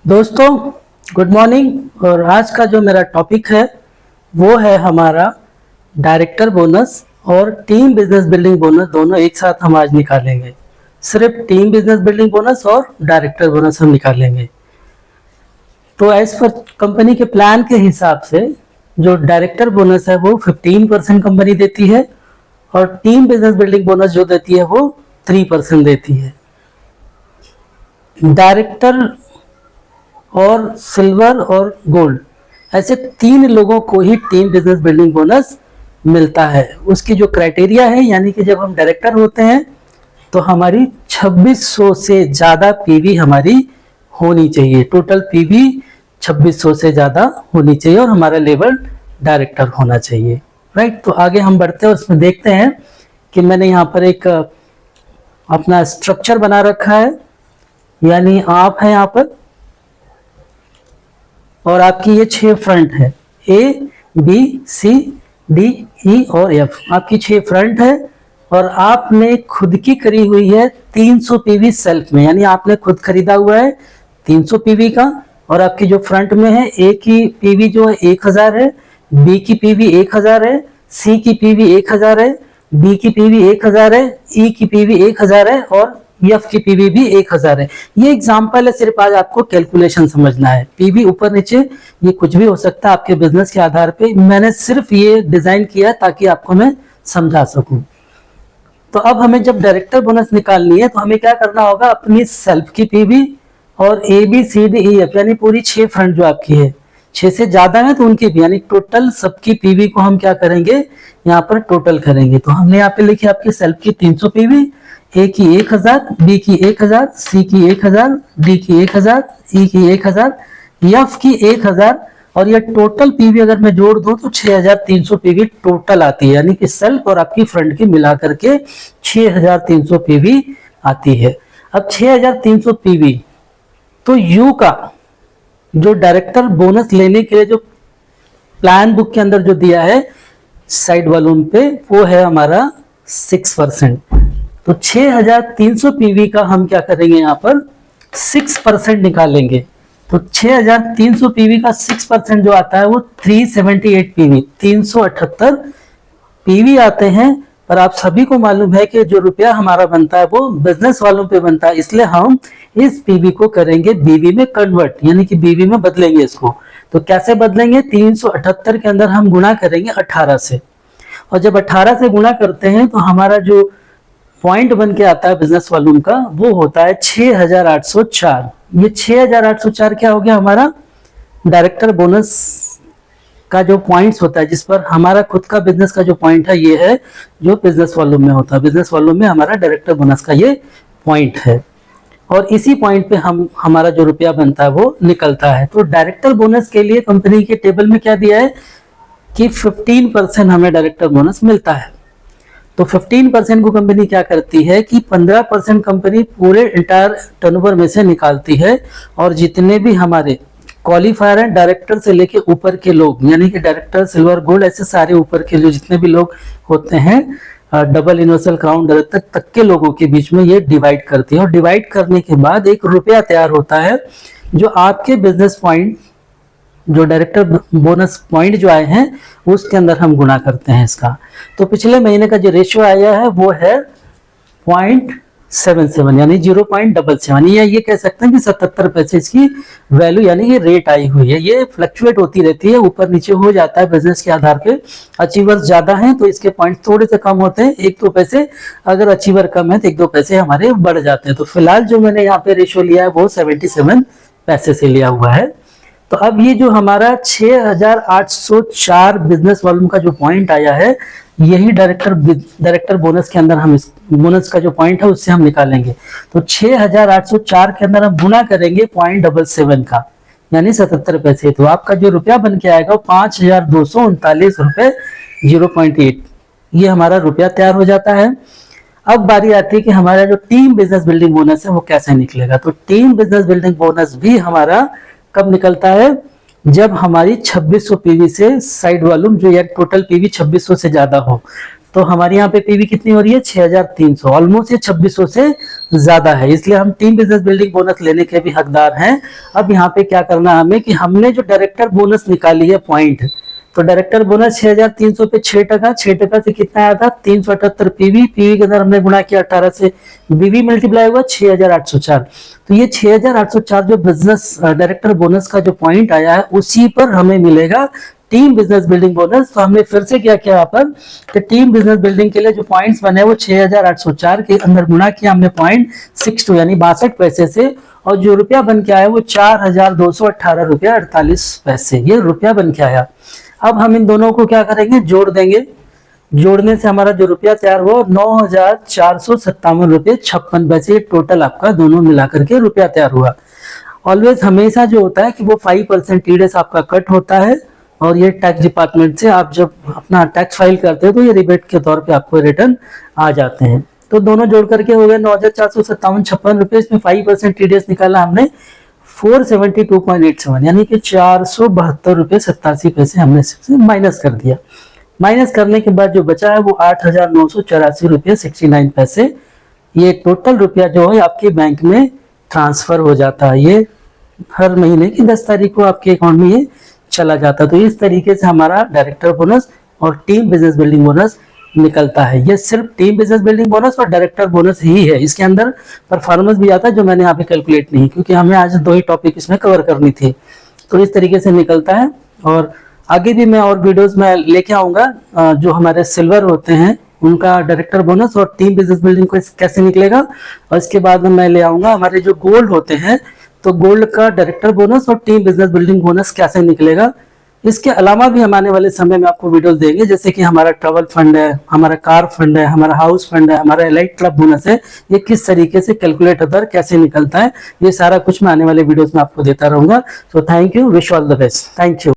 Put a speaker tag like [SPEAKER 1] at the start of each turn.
[SPEAKER 1] दोस्तों, good morning. और आज का जो मेरा टॉपिक है वो है हमारा डायरेक्टर बोनस और टीम बिजनेस बिल्डिंग बोनस। दोनों एक साथ हम आज निकालेंगे। सिर्फ टीम बिजनेस बिल्डिंग बोनस और डायरेक्टर बोनस हम निकालेंगे। तो एज पर कंपनी के प्लान के हिसाब से जो डायरेक्टर बोनस है वो 15% कंपनी देती है और टीम बिजनेस बिल्डिंग बोनस जो देती है वो 3% देती है। डायरेक्टर और सिल्वर और गोल्ड, ऐसे 3 लोगों को ही टीम बिजनेस बिल्डिंग बोनस मिलता है। उसकी जो क्राइटेरिया है, यानी कि जब हम डायरेक्टर होते हैं तो हमारी 2600 से ज़्यादा पीवी हमारी होनी चाहिए। टोटल पीवी 2600 से ज़्यादा होनी चाहिए और हमारा लेवल डायरेक्टर होना चाहिए। राइट, तो आगे हम बढ़ते हैं और उसमें देखते हैं कि मैंने यहाँ पर एक अपना स्ट्रक्चर बना रखा है। यानी आप हैं यहाँ पर और आपकी ये 6 फ्रंट है, ए बी सी डी ई और एफ। आपकी 6 फ्रंट है और आपने खुद की करी हुई है 300 पीवी सेल्फ में, यानी आपने खुद खरीदा हुआ है 300 पीवी का। और आपकी जो फ्रंट में है, ए की पीवी जो है 1000 है, बी की पीवी 1000 है, सी की पीवी 1000 है, डी की पीवी 1000 है, ई की पीवी 1000 है और एफ की पीवी भी 1000 है। ये एग्जांपल है, सिर्फ आज आपको कैलकुलेशन समझना है। पीवी ऊपर नीचे ये कुछ भी हो सकता है आपके बिजनेस के आधार पे। मैंने सिर्फ ये डिजाइन किया ताकि आपको मैं समझा सकूं। तो अब हमें जब डायरेक्टर बोनस निकालनी है तो हमें क्या करना होगा, अपनी सेल्फ की पीवी और A B C D E F, यानी पूरी 6 फ्रंट जो आपकी है, 6 से ज्यादा है तो उनकी भी, यानी टोटल सबकी पीवी को हम क्या करेंगे, यहाँ पर टोटल करेंगे। तो हमने यहाँ पे लिखी आपकी सेल्फ की 300 पीवी, ए की 1000, बी की 1000, सी की 1000, डी की 1000, ई की 1000, एफ की 1000 और ये टोटल पीवी अगर मैं जोड़ दूं तो 6300 पीवी टोटल आती है। यानी कि सेल्फ और आपकी फ्रंट की मिला करके 6300 पीवी आती है। अब 6300 पीवी तो यू का जो डायरेक्टर बोनस लेने के लिए जो प्लान बुक के अंदर जो दिया है साइड वॉल्यूम पे, वो है हमारा 6%। तो 6300 पीवी का हम क्या करेंगे, यहाँ पर 6% निकालेंगे। तो 6300 पीवी का 6% जो आता है वो 378 पीवी, 378 पीवी आते हैं। पर आप सभी को मालूम है कि जो रुपया हमारा बनता है वो बिजनेस वालों पे बनता है, इसलिए हम इस पीवी को करेंगे बीवी में कन्वर्ट, यानी कि बीवी में बदलेंगे इसको। तो कैसे बदलेंगे, 378 के अंदर हम गुणा करेंगे 18 से, और जब 18 से गुणा करते हैं तो हमारा जो पॉइंट बन के आता है बिजनेस वॉल्यूम का वो होता है 6804। ये 6804 क्या हो गया, हमारा डायरेक्टर बोनस का जो पॉइंट्स होता है, जिस पर हमारा खुद का बिजनेस का जो पॉइंट है ये है जो बिजनेस वॉल्यूम में होता है। बिजनेस वॉल्यूम में हमारा डायरेक्टर बोनस का ये पॉइंट है और इसी पॉइंट पे हमारा जो रुपया बनता है वो निकलता है। तो डायरेक्टर बोनस के लिए कंपनी के टेबल में क्या दिया है कि 15% हमें डायरेक्टर बोनस मिलता है। तो 15% को कंपनी क्या करती है कि 15% कंपनी पूरे इंटायर टर्नओवर में से निकालती है और जितने भी हमारे क्वालिफायर हैं, डायरेक्टर से लेके ऊपर के लोग, यानी कि डायरेक्टर, सिल्वर, गोल्ड, ऐसे सारे ऊपर के जो जितने भी लोग होते हैं, डबल यूनिवर्सल क्राउन डायरेक्टर तक के लोगों के बीच में ये डिवाइड करती है। और डिवाइड करने के बाद एक रुपया तैयार होता है जो आपके बिजनेस पॉइंट, जो डायरेक्टर बोनस पॉइंट जो आए हैं उसके अंदर हम गुणा करते हैं इसका। तो पिछले महीने का जो रेशियो आया है वो है 0.77, यानी 0.77, या ये कह सकते हैं कि 77 पैसे इसकी वैल्यू, यानी ये रेट आई हुई है। ये फ्लक्चुएट होती रहती है, ऊपर नीचे हो जाता है बिजनेस के आधार पे। अचीवर्स ज्यादा हैं तो इसके पॉइंट थोड़े से कम होते हैं, 1-2 पैसे। अगर अचीवर कम है तो 1-2 पैसे हमारे बढ़ जाते हैं। तो फिलहाल जो मैंने यहाँ पे रेशियो लिया है वो 77 पैसे से लिया हुआ है। तो अब ये जो हमारा 6804 बिजनेस वॉल्यूम का जो पॉइंट आया है, यही डायरेक्टर बोनस के अंदर हम इस बोनस का जो पॉइंट है उससे हम निकालेंगे। तो 6804 के अंदर हम गुणा करेंगे 0.77 का, यानी 77 पैसे। तो आपका जो रुपया बन के आएगा 5239 रुपए 0.8, ये हमारा रुपया तैयार हो जाता है। अब बारी आती है कि हमारा जो टीम बिजनेस बिल्डिंग बोनस है वो कैसे निकलेगा। तो टीम बिजनेस बिल्डिंग बोनस भी हमारा कब निकलता है, जब हमारी 2600 पीवी से साइड वॉल्यूम, जो यार टोटल पीवी 2600 से ज्यादा हो। तो हमारे यहाँ पे पीवी कितनी हो रही है 6300, ऑलमोस्ट ये 2600 से ज्यादा है, इसलिए हम टीम बिजनेस बिल्डिंग बोनस लेने के भी हकदार हैं। अब यहाँ पे क्या करना है हमें कि हमने जो डायरेक्टर बोनस निकाली है पॉइंट, तो डायरेक्टर बोनस 6300 पे 6% से कितना आया था 378 पीवी के अंदर हमने गुणा किया 18 से, बीवी मल्टीप्लाई हुआ 6804। तो ये 6804 जो बिजनेस डायरेक्टर बोनस का जो पॉइंट आया है उसी पर हमें मिलेगा टीम बिजनेस बिल्डिंग बोनस। तो हमने फिर से क्या किया यहाँ पर कि टीम बिजनेस बिल्डिंग के लिए जो पॉइंट्स बने वो 6804 के अंदर गुणा किया हमने 0.62 यानी 62 पैसे से, और जो रुपया बन के आया वो 4218 रुपया 48 पैसे, ये रुपया बन के आया। अब हम इन दोनों को क्या करेंगे जोड़ देंगे, जोड़ने से हमारा जो रुपया तैयार हुआ 9457 रुपये 56 पैसे, टोटल आपका दोनों मिलाकर के रुपया तैयार हुआ। ऑलवेज हमेशा जो होता है कि वो 5% टीडीएस आपका कट होता है, और ये टैक्स डिपार्टमेंट से आप जब अपना टैक्स फाइल करते हो तो ये रिबेट के तौर पे आपको रिटर्न आ जाते हैं। तो दोनों जोड़ करके हो गए 9457 रुपये, इसमें 5% टीडीएस निकाला हमने 472.87 यानी कि 472 रुपये 87 पैसे हमने माइनस कर दिया। माइनस करने के बाद जो बचा है वो 8984 रुपये 69 पैसे, ये टोटल रुपया जो है आपके बैंक में ट्रांसफर हो जाता है। ये हर महीने की 10 तारीख को आपके अकाउंट में ये चला जाता है। तो इस तरीके से हमारा डायरेक्टर बोनस और टीम बिजनेस बिल्डिंग बोनस निकलता है। ये सिर्फ टीम बिजनेस बिल्डिंग बोनस और डायरेक्टर बोनस ही है, इसके अंदर परफॉर्मेंस भी आता है जो मैंने यहाँ पे कैलकुलेट नहीं, क्योंकि हमें आज 2 ही टॉपिक इसमें कवर करनी थी। तो इस तरीके से निकलता है, और आगे भी मैं और वीडियोस में लेके आऊंगा जो हमारे सिल्वर होते हैं उनका डायरेक्टर बोनस और टीम बिजनेस बिल्डिंग को कैसे निकलेगा, और इसके बाद में मैं ले आऊंगा हमारे जो गोल्ड होते हैं तो गोल्ड का डायरेक्टर बोनस और टीम बिजनेस बिल्डिंग बोनस कैसे निकलेगा। इसके अलावा भी हम आने वाले समय में आपको वीडियोस देंगे, जैसे कि हमारा ट्रैवल फंड है, हमारा कार फंड है, हमारा हाउस फंड है, हमारा एलाइट क्लब बोनस है, ये किस तरीके से कैलकुलेट होता है, कैसे निकलता है, ये सारा कुछ मैं आने वाले वीडियोस में आपको देता रहूंगा। So thank you, wish all the best, thank you.